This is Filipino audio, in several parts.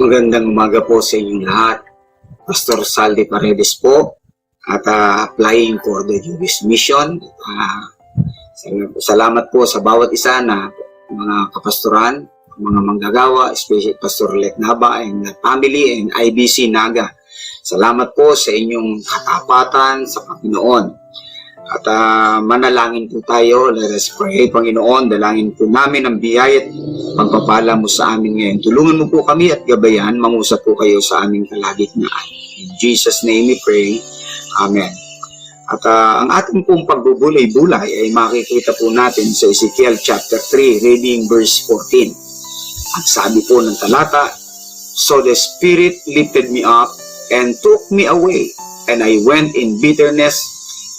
Magandang umaga po sa inyong lahat. Pastor Saldi Paredes po at applying for the US Mission. Salamat po sa bawat isa na mga kapastoran, mga manggagawa, especially Pastor Lek Naba and family and IBC Naga. Salamat po sa inyong katapatan sa Panginoon. At manalangin po tayo. Let us pray. Panginoon, dalangin po namin ang biyaya at pagpapala mo sa amin ngayon. Tulungan mo po kami at gabayan. Mangusap po kayo sa aming kalagitnaan. In Jesus' name we pray. Amen. At ang ating pong pagbubulay-bulay ay makikita po natin sa Ezekiel chapter 3, reading verse 14. Ang sabi po ng talata, "So the Spirit lifted me up and took me away, and I went in bitterness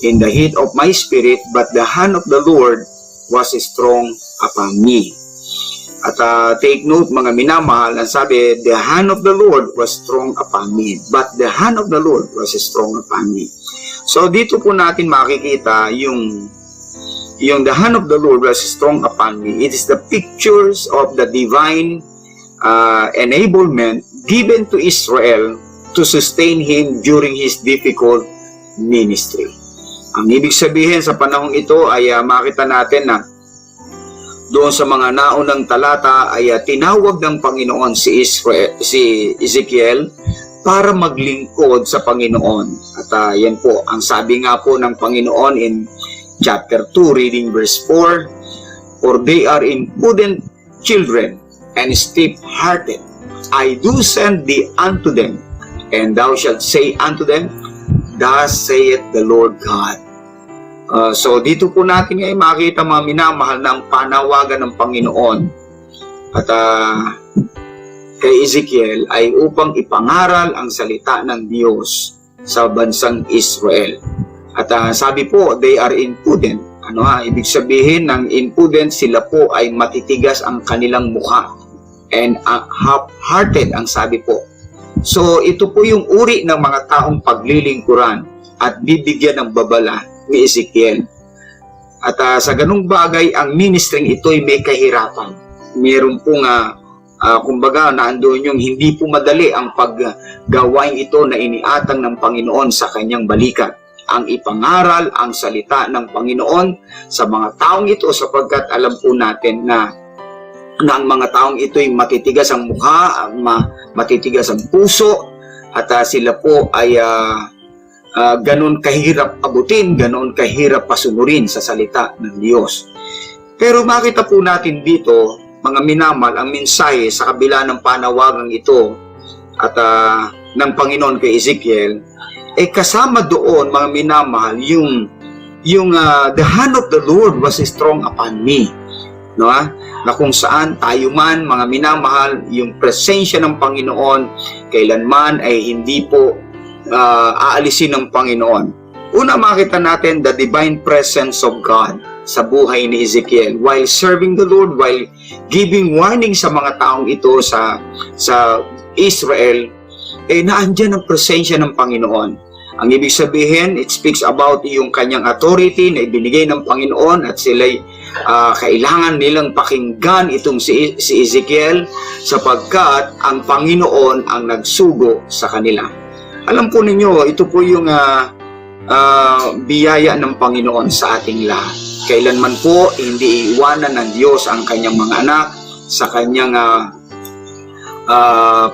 in the heat of my spirit, but the hand of the Lord was strong upon me." At take note mga minamahal, ang sabi, the hand of the Lord was strong upon me, but the hand of the Lord was strong upon me. So dito po natin makikita yung the hand of the Lord was strong upon me. It is the pictures of the divine enablement given to Israel to sustain him during his difficult ministry. Ang ibig sabihin sa panahong ito ay makita natin na doon sa mga naunang talata ay tinawag ng Panginoon si Ezekiel para maglingkod sa Panginoon. At yan po, ang sabi nga po ng Panginoon in chapter 2, reading verse 4, "For they are impudent children and stiff-hearted. I do send thee unto them, and thou shalt say unto them, Thus saith the Lord God." So dito po natin ngayon makita mga minamahal na ang panawagan ng Panginoon at kay Ezekiel ay upang ipangaral ang salita ng Diyos sa bansang Israel. At sabi po, they are impudent. Ibig sabihin ng impudent, sila po ay matitigas ang kanilang mukha and half-hearted ang sabi po. So ito po yung uri ng mga taong paglilingkuran at bibigyan ng babala ni Ezekiel. At sa ganung bagay, ang ministering ito ay may kahirapan. Meron pong kumbaga naandoon yung hindi po madali ang paggawain ito na iniatang ng Panginoon sa kanyang balikat. Ang ipangaral ang salita ng Panginoon sa mga taong ito, sapagkat alam po natin na ang mga taong ito ay matitigas ang mukha, matitigas ang puso, at sila po ay ganon kahirap abutin, ganon kahirap pasunurin sa salita ng Diyos. Pero makita po natin dito, mga minamal, ang mensahe sa kabila ng panawagang ito at ng Panginoon kay Ezekiel, kasama doon, mga minamahal, yung the hand of the Lord was strong upon me. No? Na kung saan tayo man, mga minamahal, yung presensya ng Panginoon kailanman ay hindi po aalisin ng Panginoon. Una, makita natin the divine presence of God sa buhay ni Ezekiel while serving the Lord, while giving warning sa mga taong ito sa Israel, naandyan ang presensya ng Panginoon. Ang ibig sabihin, it speaks about yung kanyang authority na ibinigay ng Panginoon at sila'y kailangan nilang pakinggan itong si Ezekiel sapagkat ang Panginoon ang nagsugo sa kanila. Alam po ninyo, ito po yung biyaya ng Panginoon sa ating lahat. Kailanman po, hindi iiwanan ng Diyos ang kanyang mga anak sa kanyang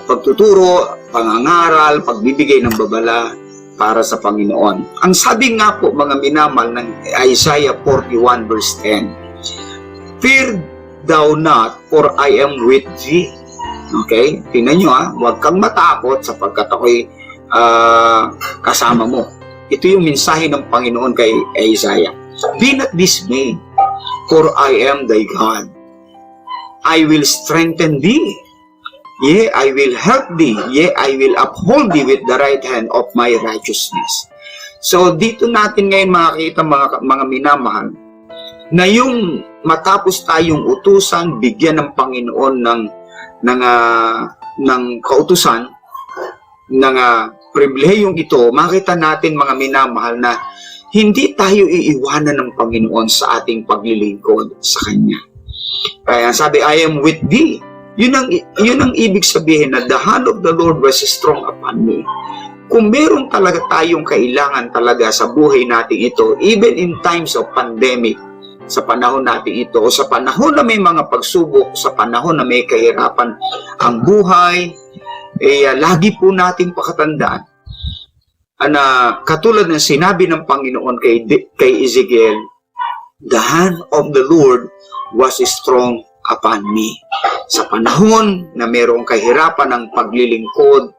pagtuturo, pangangaral, pagbibigay ng babala para sa Panginoon. Ang sabi nga po, mga minamal, ng Isaiah 41 verse 10, "Fear thou not, for I am with thee." Okay? Tingnan nyo huwag kang matakot sapagkat ako'y kasama mo. Ito yung mensahe ng Panginoon kay Isaiah. "Be not dismayed, for I am thy God. I will strengthen thee. Yea, I will help thee. Yea, I will uphold thee with the right hand of my righteousness." So dito natin ngayon makikita mga minamahal na yung matapos tayong utusan, bigyan ng Panginoon ng kautusan, ng pribilehiyong ito, makita natin mga minamahal na hindi tayo iiwanan ng Panginoon sa ating paglilingkod sa Kanya. Kaya sabi, "I am with thee." Yun ang ibig sabihin na the hand of the Lord was strong upon me. Kung meron talaga tayong kailangan talaga sa buhay natin ito, even in times of pandemic, sa panahon natin ito, o sa panahon na may mga pagsubok, sa panahon na may kahirapan ang buhay, lagi po nating pakatandaan na katulad ng sinabi ng Panginoon kay Ezekiel, the hand of the Lord was strong upon me. Sa panahon na mayroong kahirapan ng paglilingkod,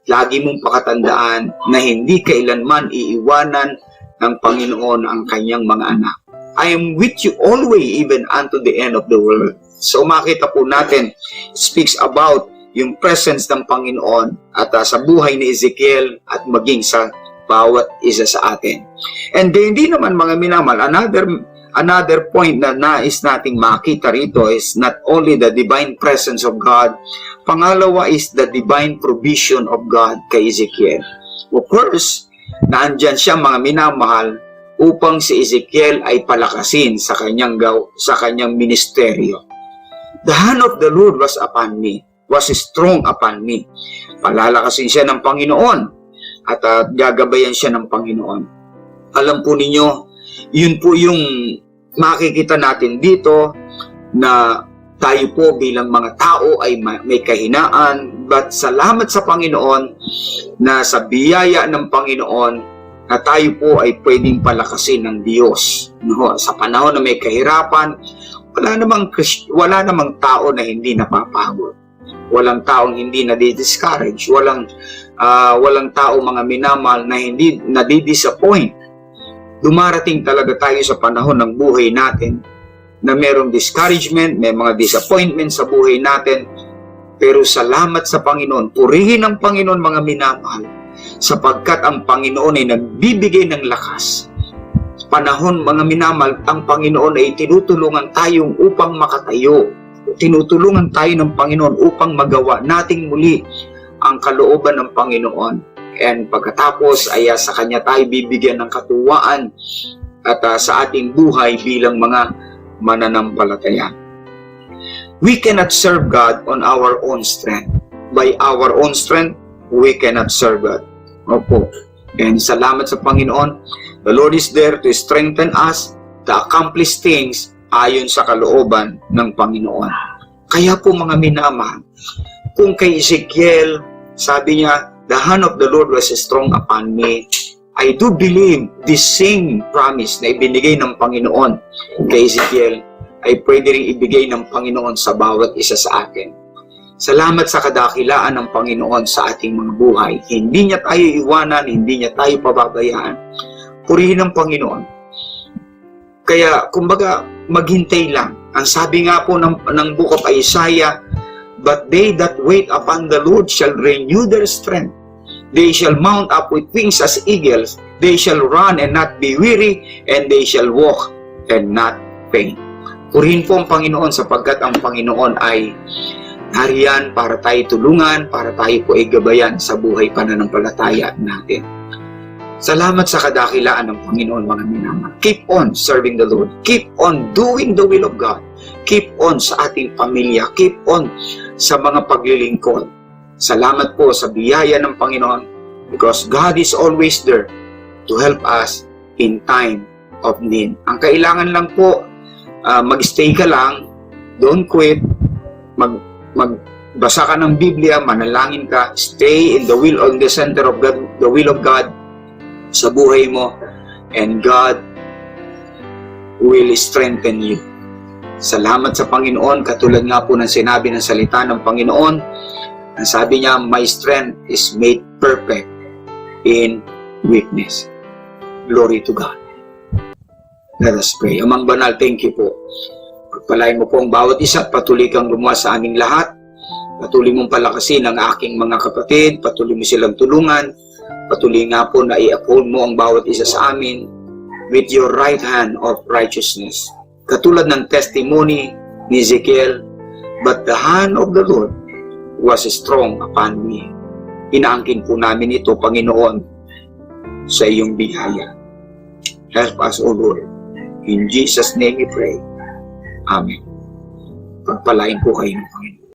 lagi mong pakatandaan na hindi kailanman iiwanan ng Panginoon ang kanyang mga anak. I am with you always, even unto the end of the world. So makita po natin, speaks about yung presence ng Panginoon at sa buhay ni Ezekiel at maging sa bawat isa sa atin. And hindi naman mga minamahal, another point na nais nating makita rito is not only the divine presence of God, pangalawa is the divine provision of God kay Ezekiel. Of course, naandyan siya mga minamahal upang si Ezekiel ay palakasin sa kanyang ministeryo. The hand of the Lord was upon me, was strong upon me. Palalakasin siya ng Panginoon at gagabayan siya ng Panginoon. Alam po ninyo, yun po yung makikita natin dito na tayo po bilang mga tao ay may kahinaan, but salamat sa Panginoon na sa biyaya ng Panginoon na tayo po ay pwedeng palakasin ng Diyos. No? Sa panahon na may kahirapan, wala namang tao na hindi napapagod. Walang taong hindi nadi-discourage. Walang tao mga minamahal na hindi nadi-disappoint. Dumarating talaga tayo sa panahon ng buhay natin na mayroong discouragement, may mga disappointment sa buhay natin. Pero salamat sa Panginoon, purihin ang Panginoon mga minamahal, sapagkat ang Panginoon ay nagbibigay ng lakas. Panahon mga minamahal, ang Panginoon ay tinutulungan tayong upang makatayo. Tinutulungan tayo ng Panginoon upang magawa nating muli ang kalooban ng Panginoon. And pagkatapos ay sa Kanya tayo bibigyan ng katuwaan at sa ating buhay bilang mga mananampalataya. We cannot serve God on our own strength. By our own strength, we cannot serve God. Opo. And salamat sa Panginoon. The Lord is there to strengthen us to accomplish things ayon sa kalooban ng Panginoon. Kaya po mga minamahal, kung kay Ezekiel, sabi niya, the hand of the Lord was strong upon me, I do believe this same promise na ibinigay ng Panginoon kay Ezekiel ay pwede rin ibigay ng Panginoon sa bawat isa sa atin. Salamat sa kadakilaan ng Panginoon sa ating mga buhay. Hindi niya tayo iwanan, hindi niya tayo pababayaan. Purihin ang Panginoon. Kaya, kumbaga, maghintay lang. Ang sabi nga po ng Book of Isaiah, but they that wait upon the Lord shall renew their strength. They shall mount up with wings as eagles. They shall run and not be weary, and they shall walk and not faint. Purihin po ang Panginoon sapagkat ang Panginoon ay nariyan para tayo tulungan, para tayo po ay gabayan sa buhay pananampalataya natin. Salamat sa kadakilaan ng Panginoon mga minamahal. Keep on serving the Lord. Keep on doing the will of God. Keep on sa ating pamilya. Keep on sa mga paglilingkod. Salamat po sa biyaya ng Panginoon because God is always there to help us in time of need. Ang kailangan lang po, mag-stay ka lang, don't quit, magbasa ka ng Biblia, manalangin ka, stay in the will of the center of God, the will of God sa buhay mo, and God will strengthen you. Salamat sa Panginoon, katulad nga po ng sinabi ng salita ng Panginoon, ang sabi niya, my strength is made perfect in weakness. Glory to God. Let us pray. Amang banal, thank you po. Pagpalain mo po ang bawat isa at patuloy kang gumawa sa aming lahat. Patuloy mong palakasin ang aking mga kapatid. Patuloy mo silang tulungan. Patuloy nga po na i-uphold mo ang bawat isa sa amin with your right hand of righteousness. Katulad ng testimony ni Ezekiel, but the hand of the Lord was strong upon me. Inaangkin po namin ito, Panginoon, sa iyong biyaya. Help us, O Lord. In Jesus' name we pray. Amen. Pagpalain po kayo ng Panginoon.